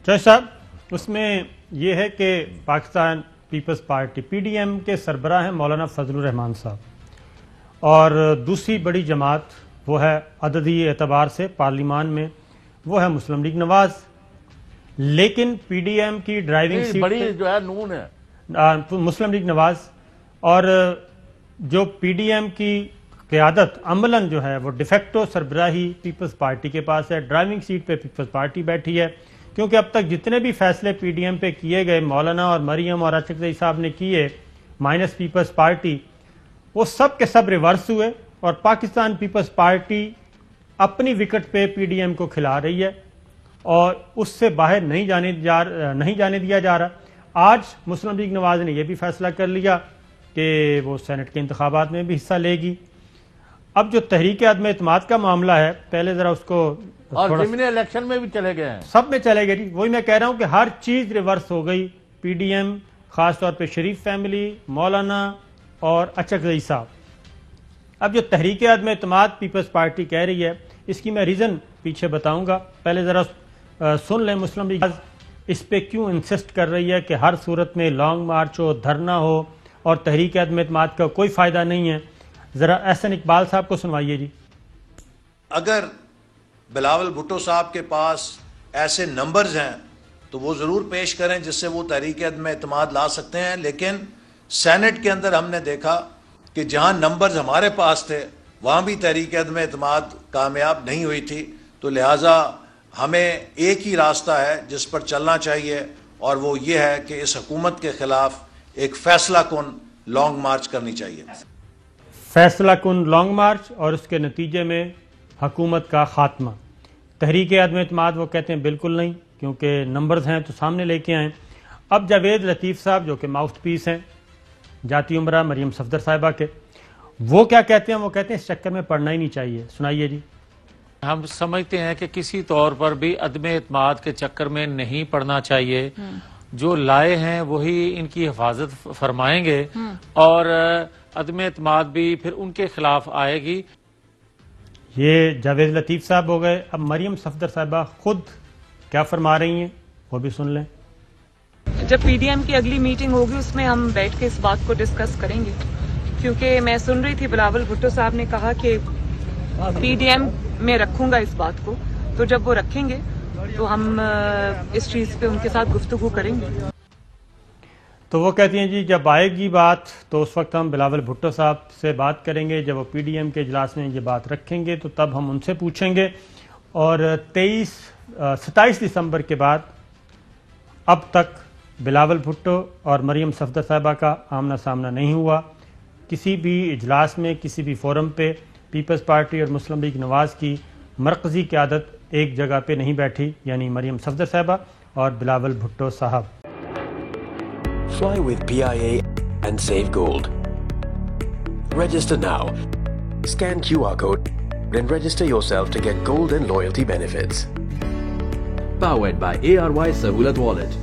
جج صاحب اس میں یہ ہے کہ Pakistan Peoples Party P D M کے سربراہ ہیں مولانا فضل الرحمان صاحب، اور دوسری بڑی جماعت وہ ہے عددی اعتبار سے پارلیمان میں وہ ہے مسلم لیگ نواز، لیکن پی ڈی ایم کی ڈرائیونگ سیٹ بڑی جو ہے نون ہے مسلم لیگ نواز، اور جو پی ڈی ایم کی قیادت عملاً جو ہے وہ ڈیفیکٹو سربراہی پیپلز پارٹی کے پاس ہے، ڈرائیونگ سیٹ پہ پیپلز پارٹی بیٹھی ہے، کیونکہ اب تک جتنے بھی فیصلے پی ڈی ایم پہ کیے گئے مولانا اور مریم اور اچکزئی صاحب نے کیے مائنس پیپلز پارٹی، وہ سب کے سب ریورس ہوئے، اور پاکستان پیپلز پارٹی اپنی وکٹ پہ پی ڈی ایم کو کھلا رہی ہے اور اس سے باہر نہیں جانے دیا جا رہا۔ آج مسلم لیگ نواز نے یہ بھی فیصلہ کر لیا کہ وہ سینٹ کے انتخابات میں بھی حصہ لے گی۔ اب جو تحریک عدم اعتماد کا معاملہ ہے، پہلے ذرا اس کو اور ضمنی الیکشن میں بھی چلے گئے ہیں، سب میں چلے گئے جی، وہی میں کہہ رہا ہوں کہ ہر چیز ریورس ہو گئی۔ پی ڈی ایم خاص طور پہ شریف فیملی، مولانا اور اچکزئی صاحب۔ اب جو تحریک عدم اعتماد پیپلز پارٹی کہہ رہی ہے، اس کی میں ریزن پیچھے بتاؤں گا، پہلے ذرا سن لیں مسلم لیگ اس پہ کیوں انسسٹ کر رہی ہے کہ ہر صورت میں لانگ مارچ ہو، دھرنا ہو، اور تحریک عدم اعتماد کا کوئی فائدہ نہیں ہے۔ ذرا احسن اقبال صاحب کو سنوائیے جی۔ اگر بلاول بھٹو صاحب کے پاس ایسے نمبرز ہیں تو وہ ضرور پیش کریں جس سے وہ تحریک عدم اعتماد لا سکتے ہیں، لیکن سینٹ کے اندر ہم نے دیکھا کہ جہاں نمبرز ہمارے پاس تھے وہاں بھی تحریک عدم اعتماد کامیاب نہیں ہوئی تھی، تو لہٰذا ہمیں ایک ہی راستہ ہے جس پر چلنا چاہیے، اور وہ یہ ہے کہ اس حکومت کے خلاف ایک فیصلہ کن لانگ مارچ کرنی چاہیے، فیصلہ کن لانگ مارچ، اور اس کے نتیجے میں حکومت کا خاتمہ۔ تحریک عدم اعتماد وہ کہتے ہیں بالکل نہیں، کیونکہ نمبرز ہیں تو سامنے لے کے آئیں۔ اب جاوید لطیف صاحب جو کہ ماؤتھ پیس ہیں جاتی عمرہ مریم صفدر صاحبہ کے، وہ کیا کہتے ہیں؟ وہ کہتے ہیں اس چکر میں پڑنا ہی نہیں چاہیے، سنائیے جی۔ ہم سمجھتے ہیں کہ کسی طور پر بھی عدم اعتماد کے چکر میں نہیں پڑنا چاہیے، جو لائے ہیں وہی ان کی حفاظت فرمائیں گے، اور عدم اعتماد بھی پھر ان کے خلاف آئے گی۔ یہ جاوید لطیف صاحب ہو گئے۔ اب مریم صفدر صاحبہ خود کیا فرما رہی ہیں وہ بھی سن لیں۔ جب پی ڈی ایم کی اگلی میٹنگ ہوگی اس میں ہم بیٹھ کے اس بات کو ڈسکس کریں گے، کیونکہ میں سن رہی تھی بلاول بھٹو صاحب نے کہا کہ پی ڈی ایم میں رکھوں گا اس بات کو، تو جب وہ رکھیں گے تو ہم اس چیز پہ ان کے ساتھ گفتگو کریں گے۔ تو وہ کہتی ہیں جی جب آئے گی بات تو اس وقت ہم بلاول بھٹو صاحب سے بات کریں گے، جب وہ پی ڈی ایم کے اجلاس میں یہ بات رکھیں گے تو تب ہم ان سے پوچھیں گے۔ اور 27 دسمبر کے بعد اب تک بلاول بھٹو اور مریم صفدر صاحبہ کا آمنا سامنا نہیں ہوا، کسی بھی اجلاس میں کسی بھی فورم پہ پیپلز پارٹی اور مسلم لیگ نواز کی مرکزی قیادت ایک جگہ پہ نہیں بیٹھی، یعنی مریم صفدر صاحبہ اور بلاول بھٹو صاحب۔ Fly with PIA and save gold. Register now. Scan QR code and register yourself to get gold and loyalty benefits. Powered by ARY Sahulat Wallet.